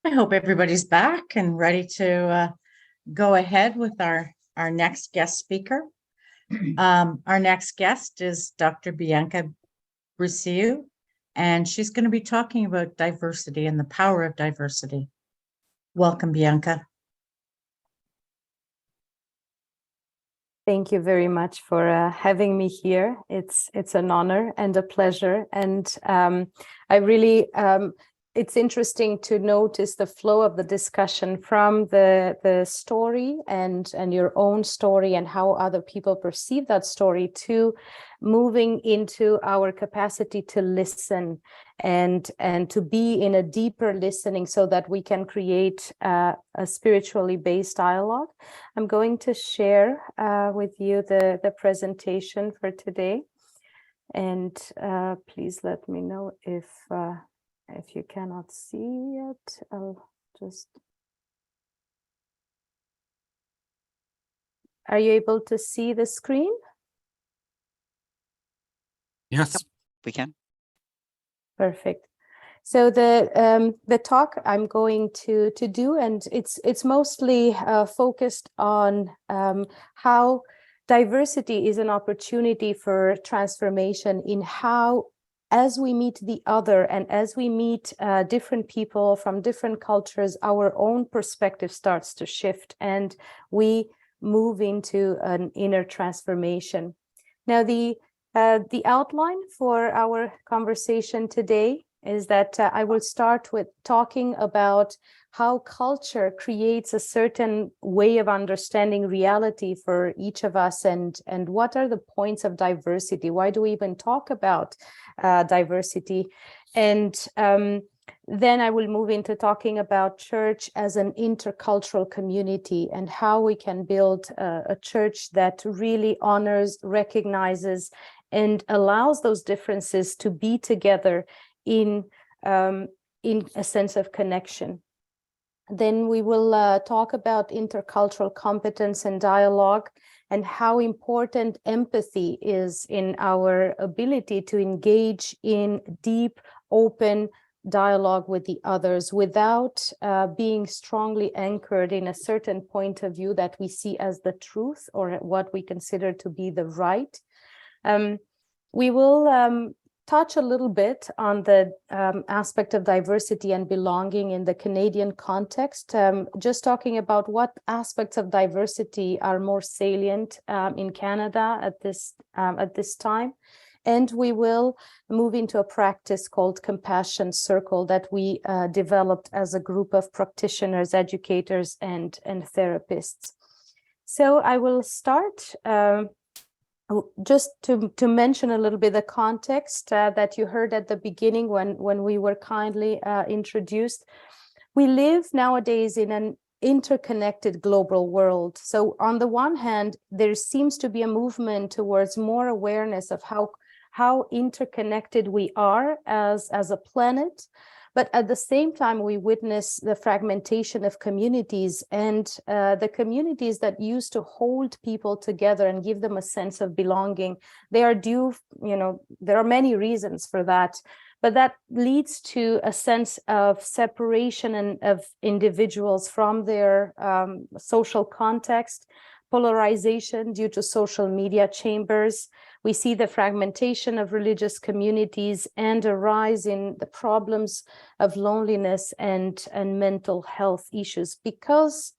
I hope everybody's back and ready to go ahead with our next guest speaker. Our next guest is Dr. Bianca Briciu, and she's going to be talking about diversity and the power of diversity. Welcome, Bianca. Thank you very much for having me here. It's an honor and a pleasure, and I really it's interesting to notice the flow of the discussion from the story and your own story and how other people perceive that story to moving into our capacity to listen and to be in a deeper listening so that we can create a spiritually based dialogue. I'm going to share with you the presentation for today, and please let me know if you cannot see it. I'll just... Are you able to see the screen? Yes, we can. Perfect. So the talk I'm going to do, and it's mostly focused on how diversity is an opportunity for transformation in how, as we meet the other and as we meet different people from different cultures, our own perspective starts to shift and we move into an inner transformation. Now, the outline for our conversation today is that I will start with talking about how culture creates a certain way of understanding reality for each of us, and what are the points of diversity? Why do we even talk about diversity? And then I will move into talking about church as an intercultural community and how we can build a church that really honors, recognizes, and allows those differences to be together in a sense of connection. Then we will talk about intercultural competence and dialogue and how important empathy is in our ability to engage in deep, open dialogue with the others without being strongly anchored in a certain point of view that we see as the truth or what we consider to be the right. We will touch a little bit on the aspect of diversity and belonging in the Canadian context, just talking about what aspects of diversity are more salient in Canada at this time. And we will move into a practice called Compassion Cercle that we developed as a group of practitioners, educators, and therapists. So I will start just to mention a little bit the context that you heard at the beginning when we were kindly introduced. We live nowadays in an interconnected global world. So on the one hand, there seems to be a movement towards more awareness of how interconnected we are as a planet. But at the same time, we witness the fragmentation of communities, and the communities that used to hold people together and give them a sense of belonging. They are due, there are many reasons for that, but that leads to a sense of separation and of individuals from their social context, polarization due to social media chambers. We see the fragmentation of religious communities and a rise in the problems of loneliness and mental health issues, because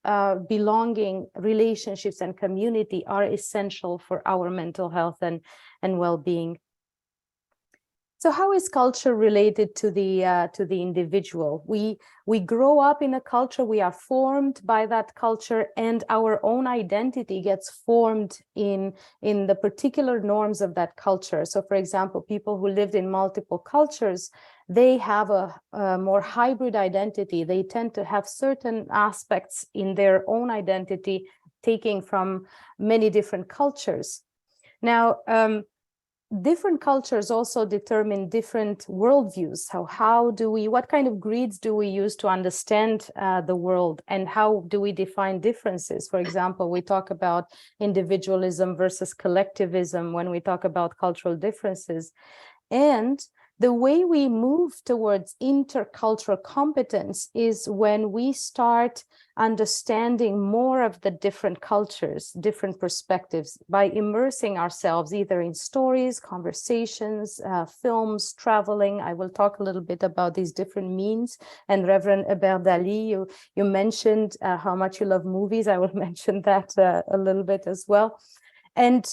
belonging, relationships, and community are essential for our mental health and well-being. So how is culture related to the individual? We grow up in a culture, we are formed by that culture, and our own identity gets formed in the particular norms of that culture. So for example, people who lived in multiple cultures, they have a more hybrid identity. They tend to have certain aspects in their own identity taking from many different cultures. Now, different cultures also determine different worldviews. So what kind of grids do we use to understand the world, and how do we define differences? For example, we talk about individualism versus collectivism when we talk about cultural differences. And the way we move towards intercultural competence is when we start understanding more of the different cultures, different perspectives, by immersing ourselves either in stories, conversations, films, traveling. I will talk a little bit about these different means. And Reverend Aberdali, you mentioned how much you love movies. I will mention that a little bit as well. And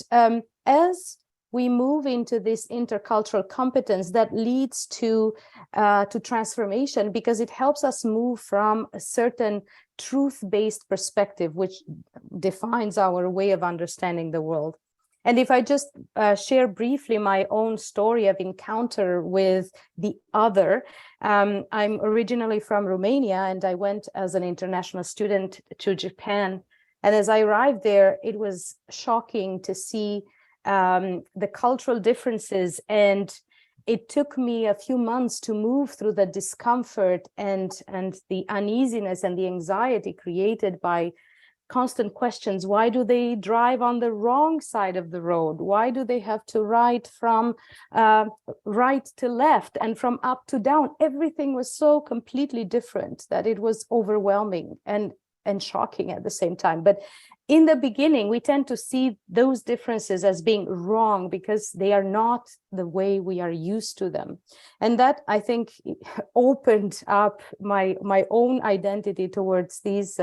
as we move into this intercultural competence, that leads to transformation, because it helps us move from a certain truth-based perspective, which defines our way of understanding the world. And if I just share briefly my own story of encounter with the other, I'm originally from Romania, and I went as an international student to Japan. And as I arrived there, it was shocking to see the cultural differences, and it took me a few months to move through the discomfort and the uneasiness and the anxiety created by constant questions. Why do they drive on the wrong side of the road? Why do they have to ride from right to left and from up to down? Everything was so completely different that it was overwhelming and shocking at the same time. But in the beginning, we tend to see those differences as being wrong because they are not the way we are used to them. And that, I think, opened up my own identity towards these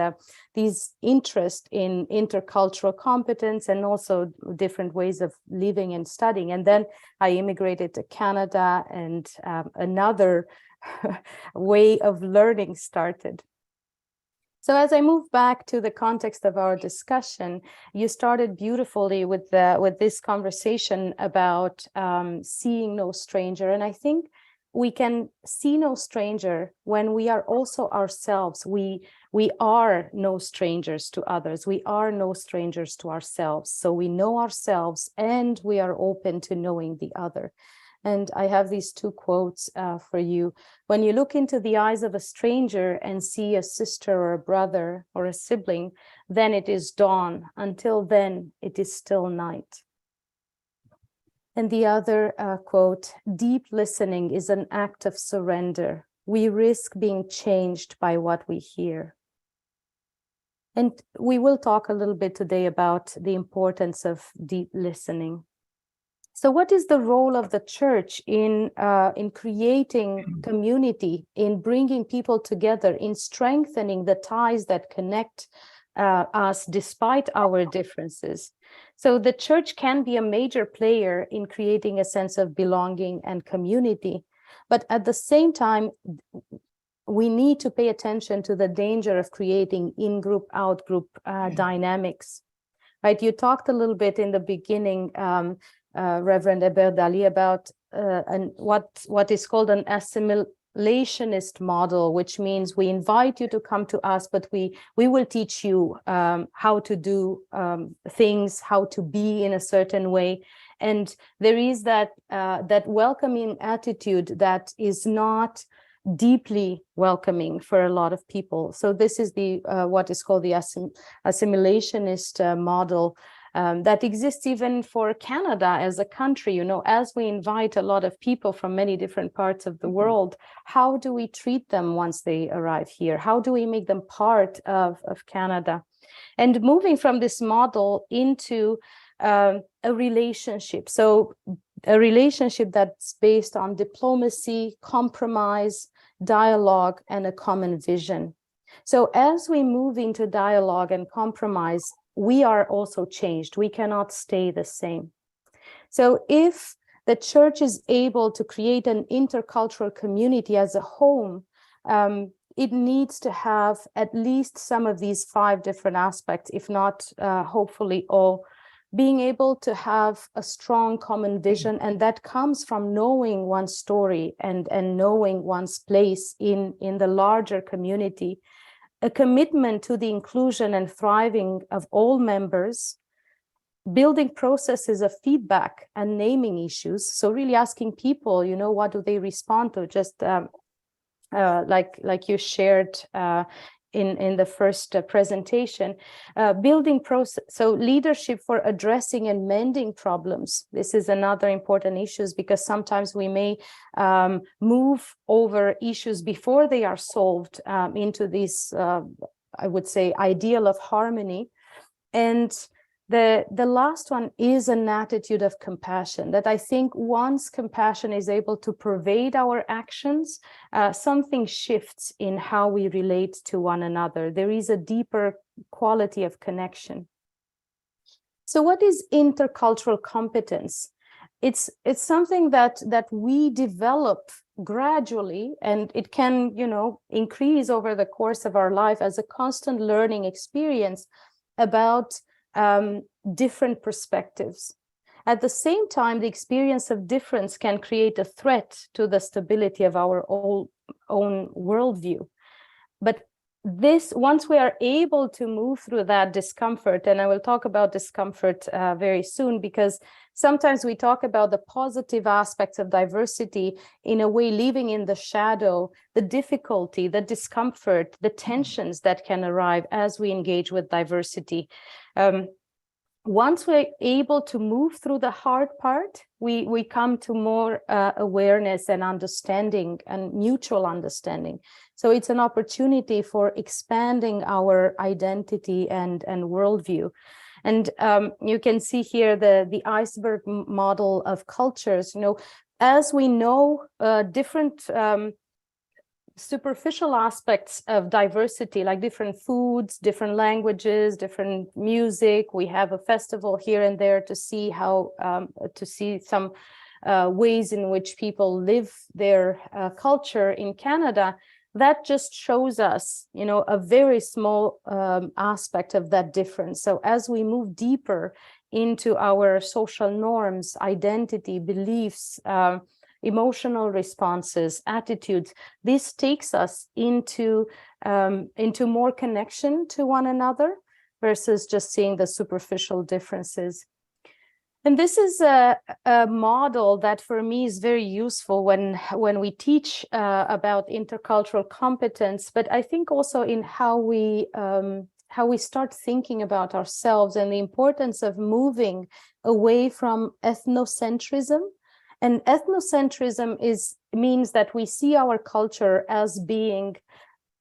interest in intercultural competence and also different ways of living and studying. And then I immigrated to Canada, and another way of learning started. So as I move back to the context of our discussion, you started beautifully with this conversation about seeing no stranger. And I think we can see no stranger when we are also ourselves. We are no strangers to others. We are no strangers to ourselves. So we know ourselves and we are open to knowing the other. And I have these two quotes for you. When you look into the eyes of a stranger and see a sister or a brother or a sibling, then it is dawn. Until then, it is still night. And the other quote, deep listening is an act of surrender. We risk being changed by what we hear. And we will talk a little bit today about the importance of deep listening. So what is the role of the church in creating community, in bringing people together, in strengthening the ties that connect us despite our differences? So the church can be a major player in creating a sense of belonging and community, but at the same time, we need to pay attention to the danger of creating in-group, out-group dynamics. Right? You talked a little bit in the beginning, Reverend Aberdali, about what is called an assimilationist model, which means we invite you to come to us, but we will teach you how to do things, how to be in a certain way. And there is that welcoming attitude that is not deeply welcoming for a lot of people. So this is the what is called the assimilationist model. That exists even for Canada as a country. You know, as we invite a lot of people from many different parts of the world, how do we treat them once they arrive here? How do we make them part of Canada? And moving from this model into a relationship. So a relationship that's based on diplomacy, compromise, dialogue, and a common vision. So as we move into dialogue and compromise, we are also changed. We cannot stay the same. So if the church is able to create an intercultural community as a home, it needs to have at least some of these 5 different aspects, if not hopefully all, being able to have a strong common vision, and that comes from knowing one's story and knowing one's place in the larger community. A commitment to the inclusion and thriving of all members, building processes of feedback and naming issues. So really asking people, you know, what do they respond to? Just like you shared in the first presentation, building process, so leadership for addressing and mending problems. This is another important issue because sometimes we may move over issues before they are solved into this, I would say, ideal of harmony. And the last one is an attitude of compassion, that I think once compassion is able to pervade our actions, something shifts in how we relate to one another. There is a deeper quality of connection. So what is intercultural competence? It's something that we develop gradually, and it can, increase over the course of our life as a constant learning experience about different perspectives. At the same time, the experience of difference can create a threat to the stability of our own worldview. But once we are able to move through that discomfort, and I will talk about discomfort very soon, because sometimes we talk about the positive aspects of diversity in a way, leaving in the shadow the difficulty, the discomfort, the tensions that can arrive as we engage with diversity. Once we're able to move through the hard part, we come to more awareness and understanding and mutual understanding. So it's an opportunity for expanding our identity and worldview. And you can see here the iceberg model of cultures. As we know, different superficial aspects of diversity, like different foods, different languages, different music. We have a festival here and there to see some ways in which people live their culture in Canada. That just shows us, a very small aspect of that difference. So as we move deeper into our social norms, identity, beliefs, emotional responses, attitudes, this takes us into more connection to one another versus just seeing the superficial differences. And this is a model that for me is very useful when we teach about intercultural competence, but I think also in how we start thinking about ourselves and the importance of moving away from ethnocentrism. And ethnocentrism means that we see our culture as being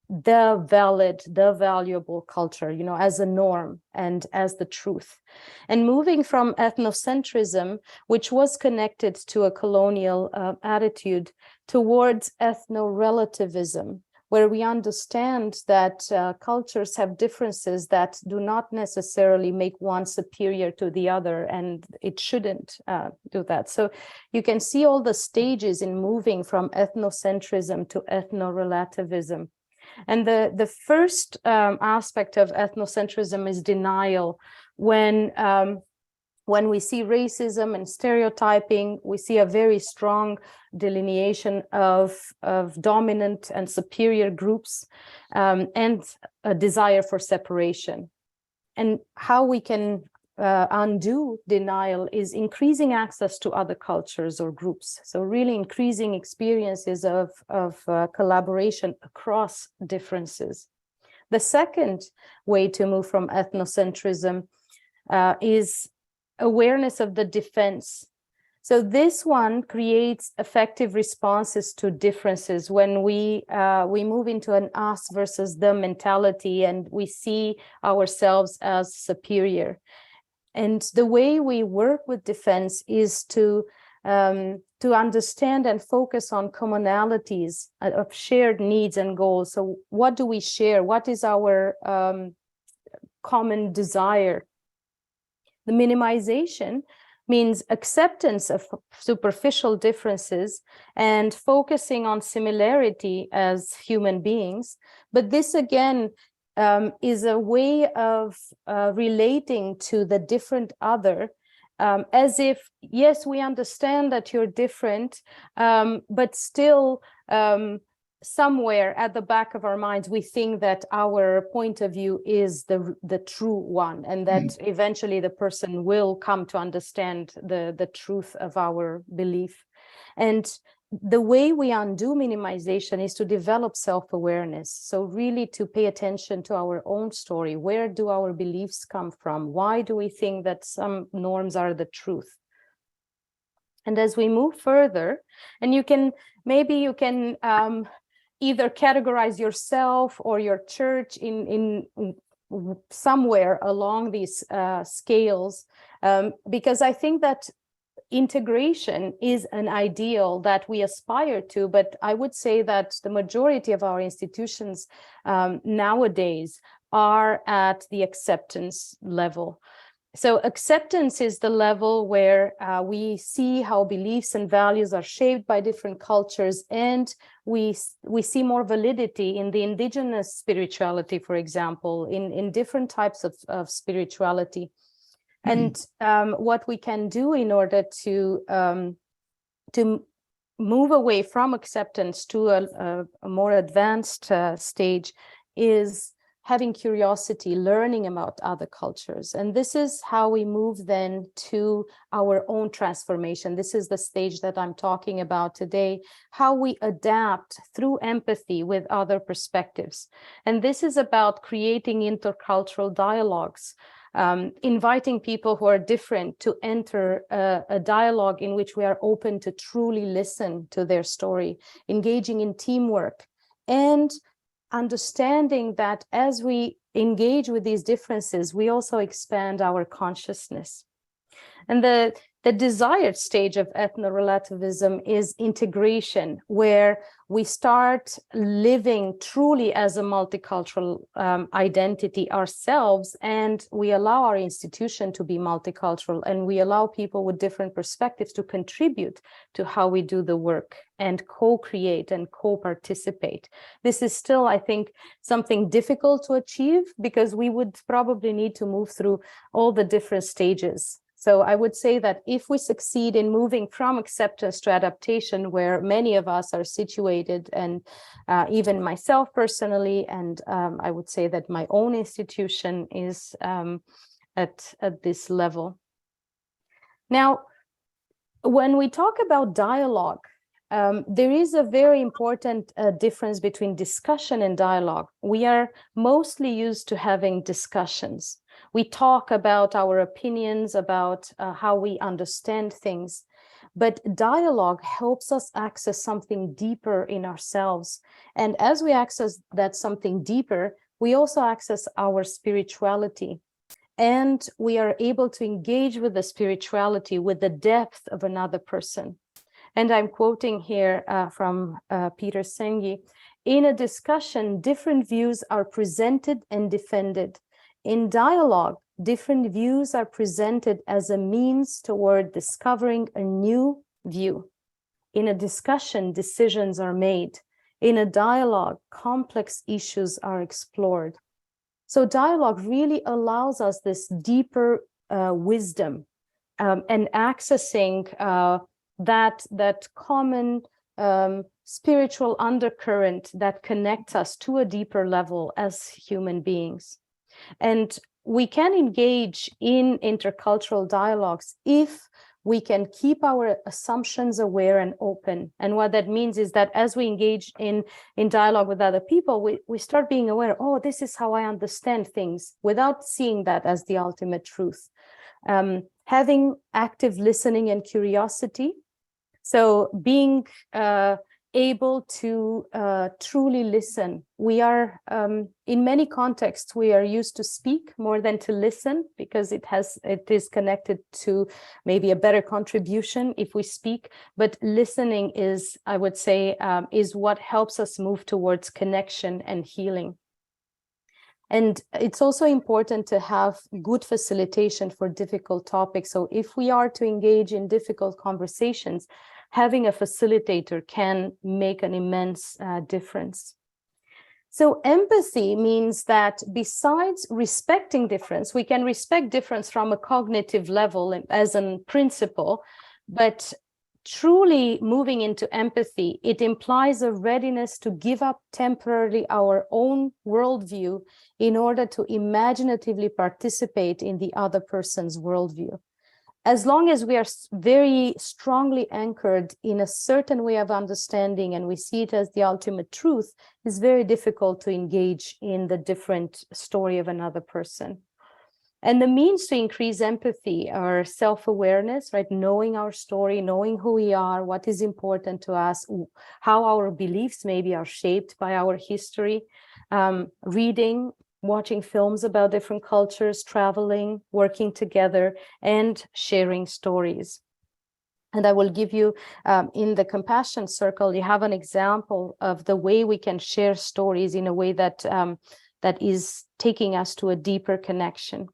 the valid, the valuable culture, as a norm and as the truth. And moving from ethnocentrism, which was connected to a colonial attitude, towards ethno-relativism, where we understand that cultures have differences that do not necessarily make one superior to the other, and it shouldn't do that. So you can see all the stages in moving from ethnocentrism to ethno-relativism. And the first aspect of ethnocentrism is denial. When we see racism and stereotyping, we see a very strong delineation of dominant and superior groups, and a desire for separation. And how we can undo denial is increasing access to other cultures or groups. So really increasing experiences of collaboration across differences. The second way to move from ethnocentrism is awareness of the defense. So this one creates effective responses to differences when we move into an us versus them mentality, and we see ourselves as superior. And the way we work with defense is to understand and focus on commonalities of shared needs and goals. So what do we share? What is our common desire? The minimization means acceptance of superficial differences and focusing on similarity as human beings. But this again is a way of relating to the different other, as if, yes, we understand that you're different, but still somewhere at the back of our minds, we think that our point of view is the true one, and that eventually the person will come to understand the truth of our belief. And the way we undo minimization is to develop self-awareness. So really to pay attention to our own story. Where do our beliefs come from? Why do we think that some norms are the truth? And as we move further, and maybe you can either categorize yourself or your church in somewhere along these scales, because I think that integration is an ideal that we aspire to, but I would say that the majority of our institutions nowadays are at the acceptance level. So acceptance is the level where we see how beliefs and values are shaped by different cultures, and we see more validity in the indigenous spirituality, for example, in different types of spirituality. And what we can do in order to move away from acceptance to a more advanced stage is having curiosity, learning about other cultures. And this is how we move then to our own transformation. This is the stage that I'm talking about today, how we adapt through empathy with other perspectives. And this is about creating intercultural dialogues, inviting people who are different to enter a dialogue in which we are open to truly listen to their story, engaging in teamwork, and understanding that as we engage with these differences, we also expand our consciousness. And the desired stage of ethno-relativism is integration, where we start living truly as a multicultural identity ourselves, and we allow our institution to be multicultural, and we allow people with different perspectives to contribute to how we do the work and co-create and co-participate. This is still, I think, something difficult to achieve because we would probably need to move through all the different stages. So I would say that if we succeed in moving from acceptance to adaptation, where many of us are situated, and even myself personally, and I would say that my own institution is at this level. Now, when we talk about dialogue, there is a very important difference between discussion and dialogue. We are mostly used to having discussions. We talk about our opinions, about how we understand things, but dialogue helps us access something deeper in ourselves. And as we access that something deeper, we also access our spirituality. And we are able to engage with the spirituality with the depth of another person. And I'm quoting here from Peter Senge. In a discussion, different views are presented and defended. In dialogue, different views are presented as a means toward discovering a new view. In a discussion, decisions are made. In a dialogue, complex issues are explored. So dialogue really allows us this deeper wisdom and accessing that common spiritual undercurrent that connects us to a deeper level as human beings. And we can engage in intercultural dialogues if we can keep our assumptions aware and open. And what that means is that as we engage in dialogue with other people, we start being aware, oh, this is how I understand things, without seeing that as the ultimate truth. Having active listening and curiosity. So being able to truly listen. We are, in many contexts, we are used to speak more than to listen, because it is connected to maybe a better contribution if we speak. But listening is, I would say, is what helps us move towards connection and healing. And it's also important to have good facilitation for difficult topics. So if we are to engage in difficult conversations, having a facilitator can make an immense difference. So empathy means that besides respecting difference, we can respect difference from a cognitive level as a principle, but truly moving into empathy, it implies a readiness to give up temporarily our own worldview in order to imaginatively participate in the other person's worldview. as long as we are very strongly anchored in a certain way of understanding and we see it as the ultimate truth, it's very difficult to engage in the different story of another person. And the means to increase empathy are self-awareness, right? Knowing our story, knowing who we are, what is important to us, how our beliefs maybe are shaped by our history, reading, watching films about different cultures, traveling, working together, and sharing stories. And I will give you, in the compassion circle, you have an example of the way we can share stories in a way that, that is taking us to a deeper connection.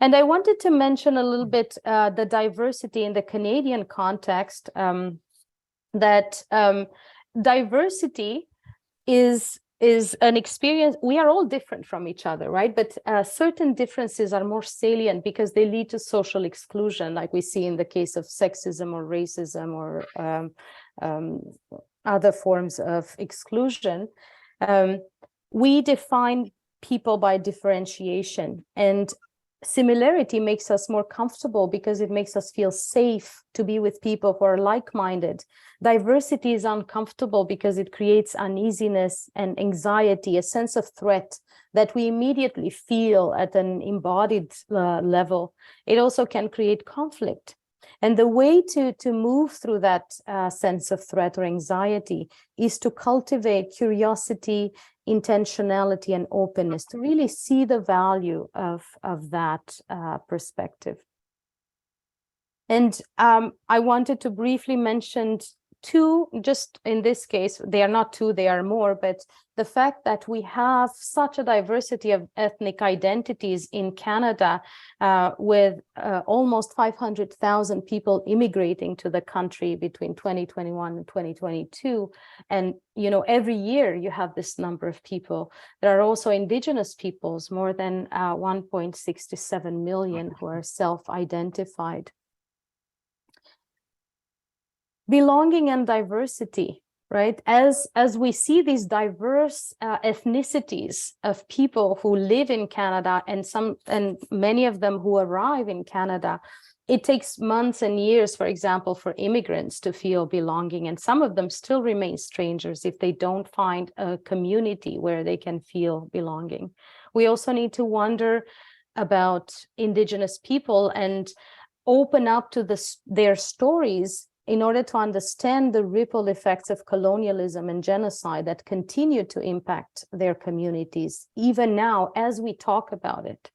And I wanted to mention a little bit the diversity in the Canadian context, that diversity is an experience. We are all different from each other, right? But certain differences are more salient because they lead to social exclusion, like we see in the case of sexism or racism or other forms of exclusion. We define people by differentiation, and similarity makes us more comfortable because it makes us feel safe to be with people who are like-minded. Diversity is uncomfortable because it creates uneasiness and anxiety, a sense of threat that we immediately feel at an embodied level. It also can create conflict. And the way to move through that sense of threat or anxiety is to cultivate curiosity, intentionality, and openness, to really see the value of that perspective. And I wanted to briefly mention two, just in this case, they are not two, they are more, but the fact that we have such a diversity of ethnic identities in Canada, with almost 500,000 people immigrating to the country between 2021 and 2022. And, you know, every year you have this number of people. There are also Indigenous peoples, more than 1.67 million who are self-identified. Belonging and diversity, right? As we see these diverse ethnicities of people who live in Canada, and many of them who arrive in Canada, it takes months and years, for example, for immigrants to feel belonging, and some of them still remain strangers if they don't find a community where they can feel belonging. We also need to wonder about Indigenous people and open up to their stories in order to understand the ripple effects of colonialism and genocide that continue to impact their communities, even now as we talk about it.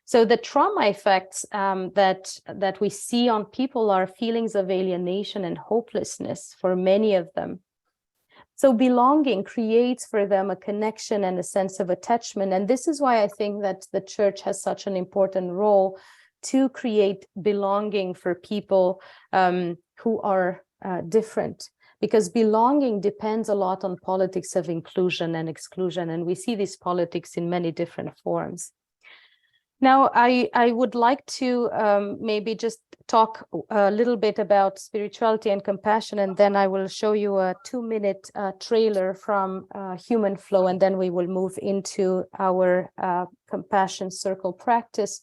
So the trauma effects that we see on people are feelings of alienation and hopelessness for many of them. So belonging creates for them a connection and a sense of attachment. And this is why I think that the church has such an important role to create belonging for people who are different, because belonging depends a lot on politics of inclusion and exclusion, and we see these politics in many different forms. Now, I would like to maybe just talk a little bit about spirituality and compassion, and then I will show you a 2-minute trailer from Human Flow, and then we will move into our compassion circle practice.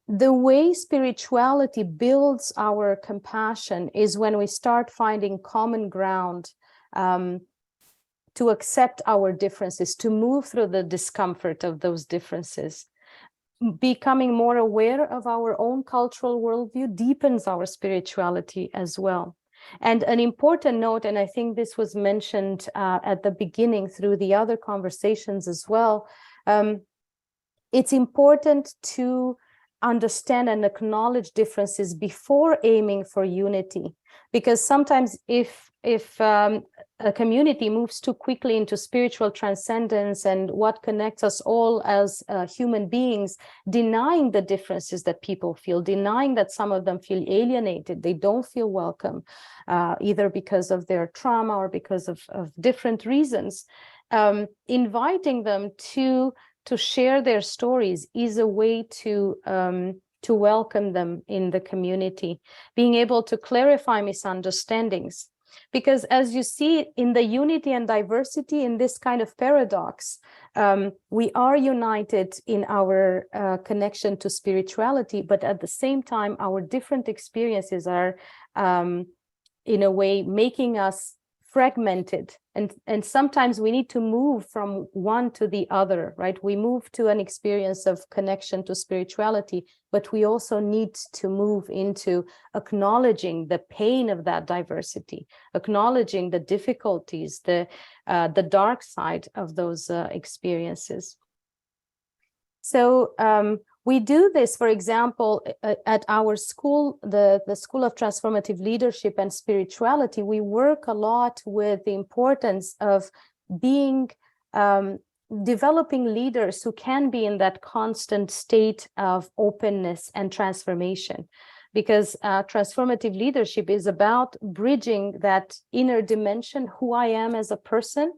The way spirituality builds our compassion is when we start finding common ground to accept our differences, to move through the discomfort of those differences. Becoming more aware of our own cultural worldview deepens our spirituality as well. And an important note, and I think this was mentioned at the beginning through the other conversations as well, it's important to understand and acknowledge differences before aiming for unity, because sometimes if a community moves too quickly into spiritual transcendence and what connects us all as human beings, denying the differences that people feel, denying that some of them feel alienated, they don't feel welcome, either because of their trauma or because of different reasons, inviting them to share their stories is a way to welcome them in the community. Being able to clarify misunderstandings Because as you see in the unity and diversity, in this kind of paradox, we are united in our connection to spirituality, but at the same time, our different experiences are in a way making us fragmented, and sometimes we need to move from one to the other, right? We move to an experience of connection to spirituality, but we also need to move into acknowledging the pain of that diversity, acknowledging the difficulties, the dark side of those experiences. So we do this, for example, at our school, the School of Transformative Leadership and Spirituality. We work a lot with the importance of being, developing leaders who can be in that constant state of openness and transformation. Because transformative leadership is about bridging that inner dimension, who I am as a person,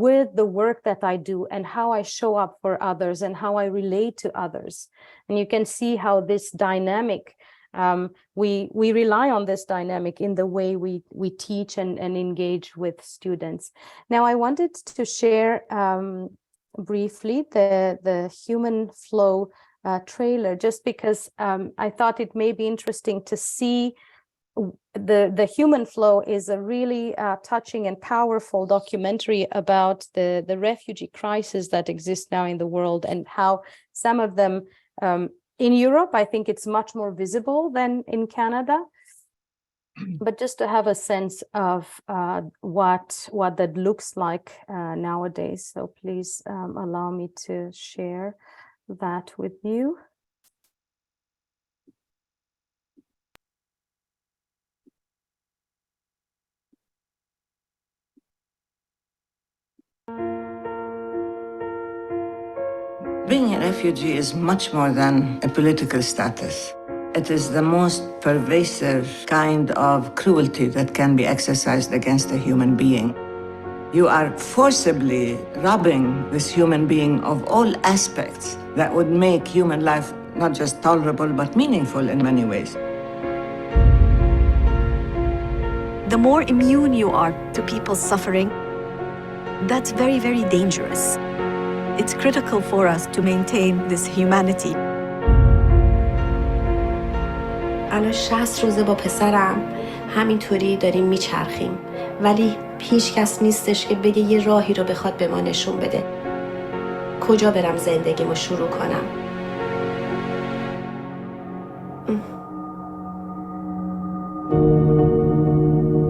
with the work that I do and how I show up for others and how I relate to others. And you can see how this dynamic, we rely on this dynamic in the way we teach and engage with students. Now, I wanted to share briefly the human flow trailer, just because I thought it may be interesting to see. The human flow is a really touching and powerful documentary about the refugee crisis that exists now in the world, and how some of them in Europe, I think it's much more visible than in Canada. But just to have a sense of what that looks like nowadays. So please allow me to share that with you. Being a refugee is much more than a political status. It is the most pervasive kind of cruelty that can be exercised against a human being. You are forcibly robbing this human being of all aspects that would make human life not just tolerable, but meaningful in many ways. The more immune you are to people's suffering, that's very, very dangerous. It's critical for us to maintain this humanity. الان 60 روزه با پسرم همینطوری داریم میچرخیم، ولی هیچ کس نیستش که بگه یه راهی رو بخواد به ما نشون بده. کجا برم زندگیمو شروع کنم؟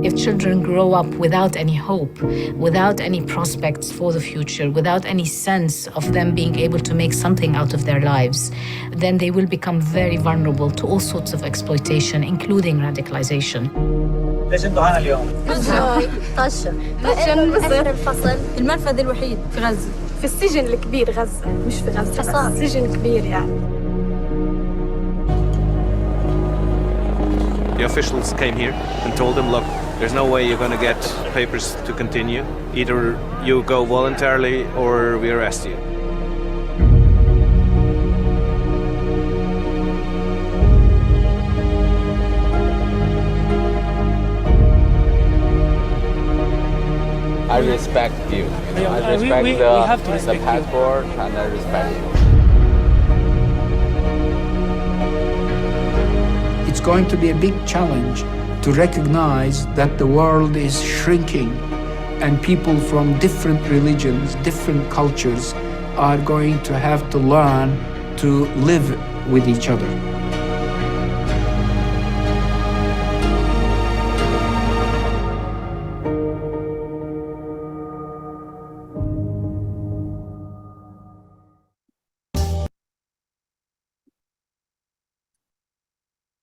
If children grow up without any hope, without any prospects for the future, without any sense of them being able to make something out of their lives, then they will become very vulnerable to all sorts of exploitation, including radicalization. ليش انتوا هنا اليوم؟ طشة آخر الفصل. المنفذ الوحيد في غزة، في السجن الكبير غزة، مش في غزة، سجن كبير يعني. The officials came here and told them, look, there's no way you're going to get papers to continue. Either you go voluntarily or we arrest you. I respect you. I respect the passport, and I respect you. It's going to be a big challenge to recognize that the world is shrinking and people from different religions, different cultures are going to have to learn to live with each other.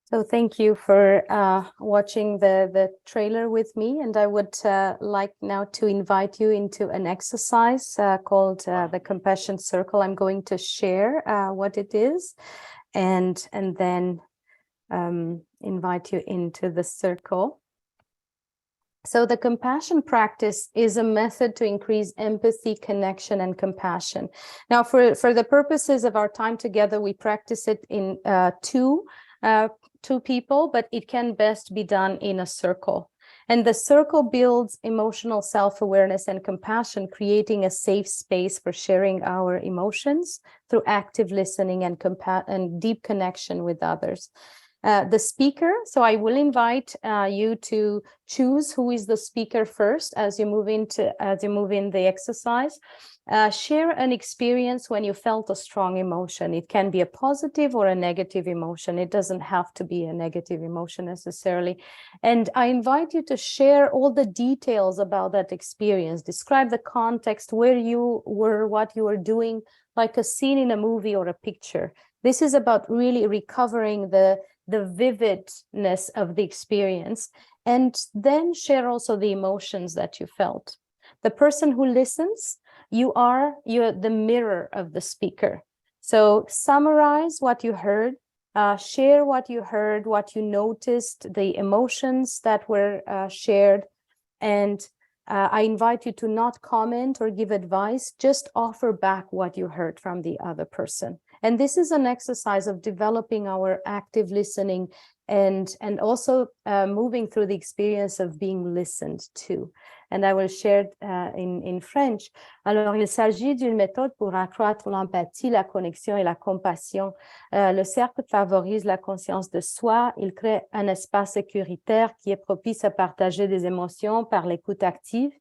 So thank you for watching the trailer with me, and I would like now to invite you into an exercise called the Compassion Circle. I'm going to share what it is, and then invite you into the circle. So the compassion practice is a method to increase empathy, connection, and compassion. Now, for the purposes of our time together, we practice it in two people, but it can best be done in a circle. And the circle builds emotional self-awareness and compassion, creating a safe space for sharing our emotions through active listening and deep connection with others. The speaker, so I will invite you to choose who is the speaker first as you move in the exercise. Share an experience when you felt a strong emotion. It can be a positive or a negative emotion. It doesn't have to be a negative emotion necessarily. And I invite you to share all the details about that experience. Describe the context, where you were, what you were doing, like a scene in a movie or a picture. This is about really recovering the vividness of the experience, and then share also the emotions that you felt. The person who listens, you're the mirror of the speaker. So summarize what you heard, share what you heard, what you noticed, the emotions that were shared, and I invite you to not comment or give advice, just offer back what you heard from the other person. And this is an exercise of developing our active listening and also moving through the experience of being listened to. And I will share in French. Alors, il s'agit d'une méthode pour accroître l'empathie, la connexion et la compassion. Le cercle favorise la conscience de soi. Il crée un espace sécuritaire qui est propice à partager des émotions par l'écoute active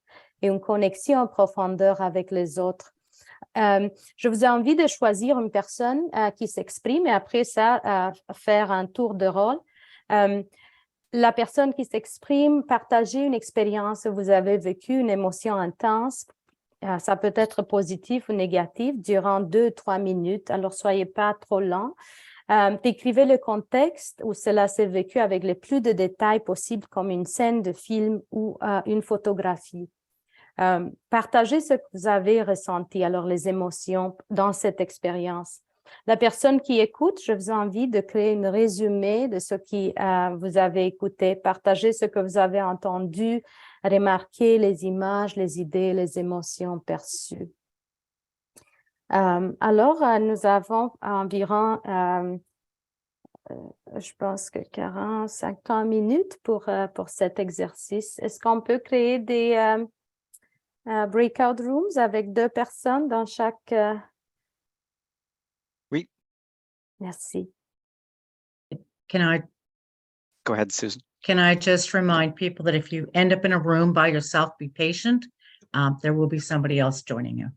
et une connexion en profondeur avec les autres. Je vous ai envie de choisir une personne qui s'exprime et après ça, faire un tour de rôle. La personne qui s'exprime, partagez une expérience où vous avez vécu une émotion intense. Ça peut être positif ou négatif durant 2-3 minutes. Alors, soyez pas trop lent. Décrivez le contexte où cela s'est vécu avec le plus de détails possible, comme une scène de film ou une photographie. Partagez ce que vous avez ressenti, alors les émotions dans cette expérience. La personne qui écoute, je vous invite de créer un résumé de ce que vous avez écouté. Partagez ce que vous avez entendu, remarquez les images, les idées, les émotions perçues. Alors, nous avons environ, je pense que 40-50 minutes pour cet exercice. Est-ce qu'on peut créer des breakout rooms avec 2 personnes dans chaque... Oui. Merci. Can I Go ahead, Susan. Can I just remind people that if you end up in a room by yourself, be patient. There will be somebody else joining you.